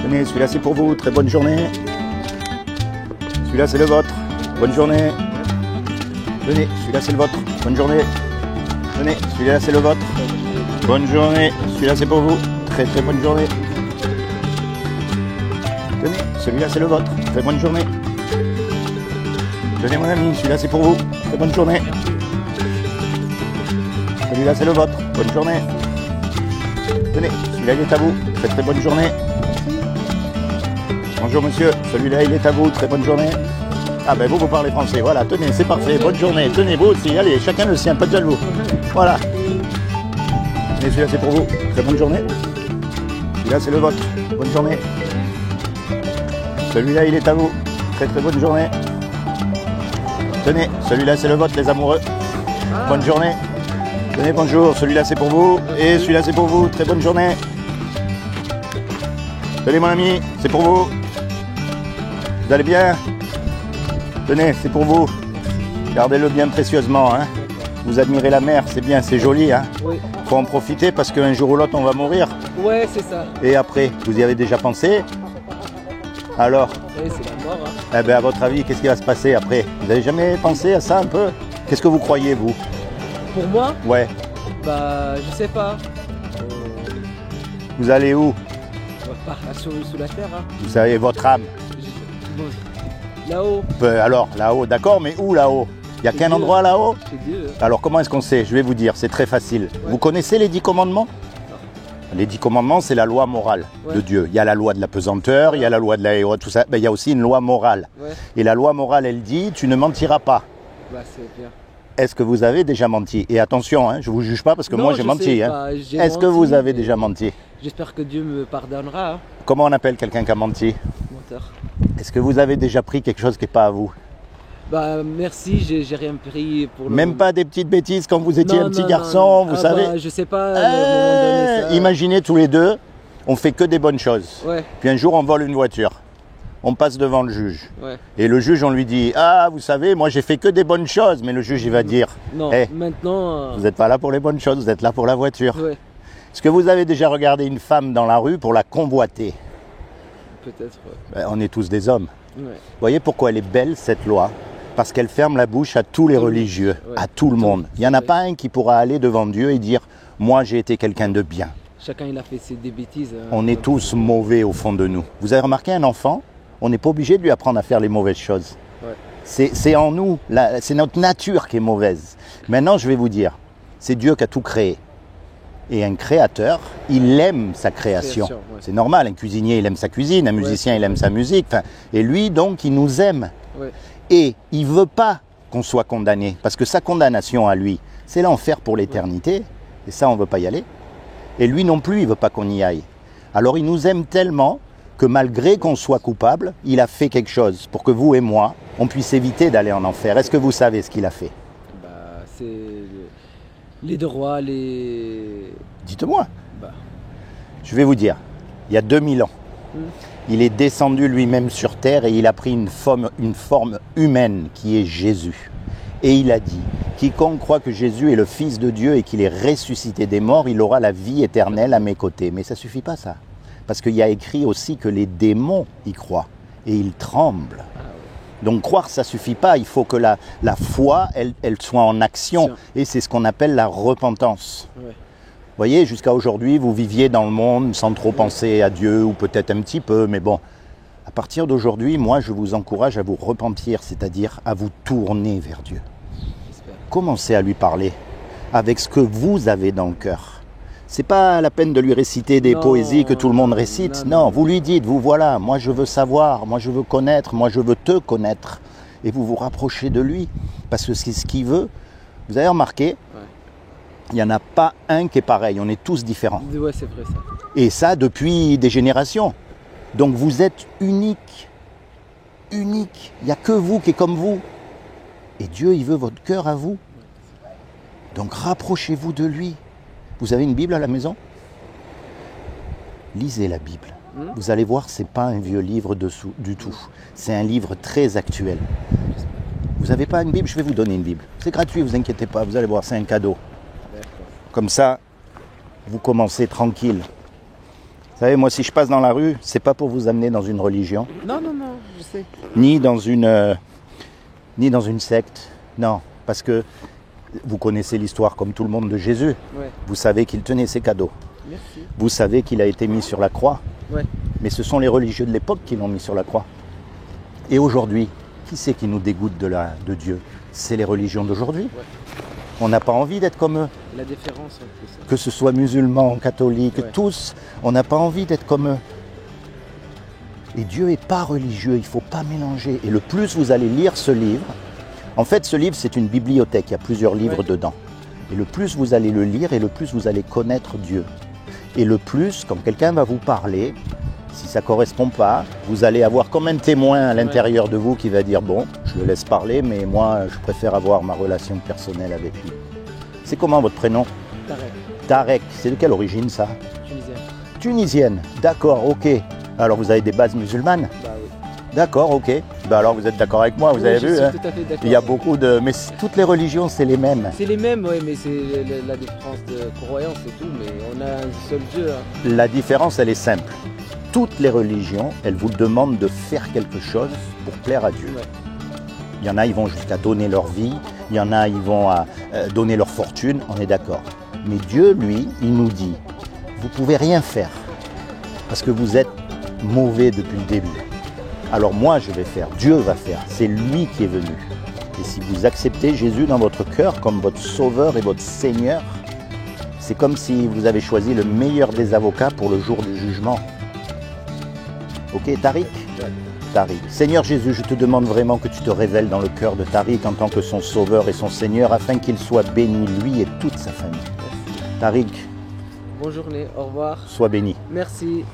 Tenez, celui-là c'est pour vous, très bonne journée. Celui-là c'est le vôtre, bonne journée. Tenez, celui-là c'est le vôtre, bonne journée. Tenez, celui-là c'est le vôtre, bonne journée. Celui-là c'est pour vous, très très bonne journée. Tenez, celui-là c'est le vôtre, très bonne journée. Tenez mon ami, celui-là c'est pour vous, très bonne journée. Celui-là c'est le vôtre, bonne journée. Tenez, celui-là il est à vous, très très bonne journée. Bonjour monsieur, celui-là il est à vous, très bonne journée. Ah ben vous parlez français, voilà, tenez, c'est parfait, bonne journée, tenez vous aussi, allez, chacun le sien, pas de jaloux. Voilà. Tenez, celui-là c'est pour vous, très bonne journée. Celui-là c'est le vôtre, bonne journée. Celui-là il est à vous, très très bonne journée. Tenez, celui-là c'est le vôtre les amoureux, bonne journée. Tenez, bonjour, celui-là c'est pour vous, et celui-là c'est pour vous, très bonne journée. Tenez mon ami, c'est pour vous. Vous allez bien? Tenez, c'est pour vous. Gardez-le bien précieusement. Hein. Vous admirez la mer, c'est bien, c'est joli. Hein. Oui. Faut en profiter parce qu'un jour ou l'autre, on va mourir. Ouais, c'est ça. Et après, vous y avez déjà pensé? Alors? Ouais, c'est la mort. Hein. Eh bien, à votre avis, qu'est-ce qui va se passer après? Vous n'avez jamais pensé à ça un peu? Qu'est-ce que vous croyez, vous? Pour moi? Ouais. Bah, je sais pas. Vous allez où? Par là, sous la terre. Hein. Vous savez, votre âme. Bon, là-haut. Alors, là-haut, d'accord, mais où là-haut? Il n'y a qu'un Dieu. endroit là-haut? C'est Dieu. Alors comment est-ce qu'on sait? Je vais vous dire, c'est très facile. Ouais. Vous connaissez les 10 commandements? Les 10 commandements, c'est la loi morale de Dieu. Il y a la loi de la pesanteur, il y a la loi de l'aéro, tout ça. Ben, il y a aussi une loi morale. Ouais. Et la loi morale, elle dit, tu ne mentiras pas. Bah, c'est bien. Est-ce que vous avez déjà menti? Et attention, hein, je ne vous juge pas parce que Non, moi j'ai je menti. sais Hein. pas, j'ai Est-ce que menti, vous avez mais déjà menti? J'espère que Dieu me pardonnera. Hein. Comment on appelle quelqu'un qui a menti? Menteur. Est-ce que vous avez déjà pris quelque chose qui n'est pas à vous? Bah, merci, j'ai rien pris pour le... Même pas des petites bêtises quand vous étiez Non, un petit non, garçon, non. vous Ah savez? bah, je sais pas, à un moment donné, ça... Imaginez tous les deux, on fait que des bonnes choses. Ouais, Puis un jour, on vole une voiture. On passe devant le juge. ouais. Et le juge, on lui dit « Ah, vous savez, moi j'ai fait que des bonnes choses. » Mais le juge, il va dire Non, Eh, maintenant... vous n'êtes pas là pour les bonnes choses, vous êtes là pour la voiture. Ouais, Est-ce que vous avez déjà regardé une femme dans la rue pour la convoiter? peut-être, Ben, on est tous des hommes. ouais. Vous voyez pourquoi elle est belle, cette loi? Parce qu'elle ferme la bouche à tous les religieux, Ouais. à tout le monde. Il n'y en a pas un qui pourra aller devant Dieu et dire « Moi, j'ai été quelqu'un de bien. » Chacun, il a fait des bêtises. Hein. On est tous mauvais au fond de nous. Vous avez remarqué un enfant? On n'est pas obligé de lui apprendre à faire les mauvaises choses. Ouais. C'est en nous, c'est notre nature qui est mauvaise. Maintenant, je vais vous dire, c'est Dieu qui a tout créé. Et un créateur, il aime sa création. Ouais. C'est normal, un cuisinier, il aime sa cuisine, un musicien, il aime sa musique. Enfin, et lui, donc, il nous aime. Ouais. Et il ne veut pas qu'on soit condamné, parce que sa condamnation à lui, c'est l'enfer pour l'éternité. Et ça, on ne veut pas y aller. Et lui non plus, il ne veut pas qu'on y aille. Alors il nous aime tellement que malgré qu'on soit coupable, il a fait quelque chose pour que vous et moi, on puisse éviter d'aller en enfer. Est-ce que vous savez ce qu'il a fait? Bah, c'est les droits, les... Dites-moi. Bah. Je vais vous dire, il y a 2000 ans, il est descendu lui-même sur terre et il a pris une forme humaine qui est Jésus. Et il a dit, quiconque croit que Jésus est le Fils de Dieu et qu'il est ressuscité des morts, il aura la vie éternelle à mes côtés. Mais ça ne suffit pas ça. Parce qu'il y a écrit aussi que les démons y croient et ils tremblent. Donc croire, ça ne suffit pas. Il faut que la foi, elle soit en action. Et c'est ce qu'on appelle la repentance. Ouais. Vous voyez, jusqu'à aujourd'hui, vous viviez dans le monde sans trop penser à Dieu, ou peut-être un petit peu, mais bon. À partir d'aujourd'hui, moi, je vous encourage à vous repentir, c'est-à-dire à vous tourner vers Dieu. Commencez à lui parler avec ce que vous avez dans le cœur. C'est pas la peine de lui réciter des poésies que tout le monde récite. Non, vous lui dites, vous voilà, moi je veux savoir, moi je veux connaître, moi je veux te connaître. Et vous vous rapprochez de lui, parce que c'est ce qu'il veut. Vous avez remarqué, il n'y en a pas un qui est pareil, on est tous différents. Ouais, c'est vrai ça. Et ça depuis des générations. Donc vous êtes unique. Unique. Il n'y a que vous qui est comme vous. Et Dieu, il veut votre cœur à vous. Donc rapprochez-vous de lui. Vous avez une Bible à la maison? Lisez la Bible. Vous allez voir, ce n'est pas un vieux livre du tout. C'est un livre très actuel. Vous n'avez pas une Bible? Je vais vous donner une Bible. C'est gratuit, vous inquiétez pas. Vous allez voir, c'est un cadeau. Comme ça, vous commencez tranquille. Vous savez, moi, si je passe dans la rue, c'est pas pour vous amener dans une religion, Non, non, non, je sais. ni dans une secte. Non, parce que vous connaissez l'histoire comme tout le monde de Jésus. Ouais, Vous savez qu'il tenait ses cadeaux. merci. Vous savez qu'il a été mis sur la croix. Ouais, Mais ce sont les religieux de l'époque qui l'ont mis sur la croix. Et aujourd'hui, qui c'est qui nous dégoûte de Dieu? C'est les religions d'aujourd'hui. Ouais. On n'a pas envie d'être comme eux. la différence en plus. Que ce soit musulmans, catholiques, Ouais. tous, on n'a pas envie d'être comme eux. Et Dieu n'est pas religieux, il ne faut pas mélanger. Et le plus vous allez lire ce livre, en fait ce livre c'est une bibliothèque, il y a plusieurs livres Ouais. dedans. Et le plus vous allez le lire et le plus vous allez connaître Dieu. Et le plus, quand quelqu'un va vous parler, si ça ne correspond pas, vous allez avoir comme un témoin à l'intérieur de vous qui va dire « Bon, je le laisse parler, mais moi je préfère avoir ma relation personnelle avec lui ». C'est comment votre prénom? Tarek, Tarek, c'est de quelle origine ça? tunisien. Tunisienne, d'accord, ok. Alors vous avez des bases musulmanes? Bah oui. D'accord, ok. Ben alors vous êtes d'accord avec moi, vous Oui, avez je vu suis hein. tout à fait d'accord. Il y a beaucoup de... Mais toutes les religions, c'est les mêmes. C'est les mêmes, oui, mais c'est la différence de croyance et tout, mais on a un seul Dieu. Hein. La différence, elle est simple. Toutes les religions, elles vous demandent de faire quelque chose pour plaire à Dieu. Ouais. Il y en a, ils vont jusqu'à donner leur vie. Il y en a, ils vont donner leur fortune. On est d'accord. Mais Dieu, lui, il nous dit, vous pouvez rien faire parce que vous êtes mauvais depuis le début. Alors moi, je vais faire. Dieu va faire. C'est lui qui est venu. Et si vous acceptez Jésus dans votre cœur comme votre sauveur et votre Seigneur, c'est comme si vous avez choisi le meilleur des avocats pour le jour du jugement. Ok, Tariq? Ouais. Tariq. Seigneur Jésus, je te demande vraiment que tu te révèles dans le cœur de Tariq en tant que son sauveur et son Seigneur, afin qu'il soit béni, lui et toute sa famille. Merci. Tariq, Bonne journée, au revoir. sois béni. Merci.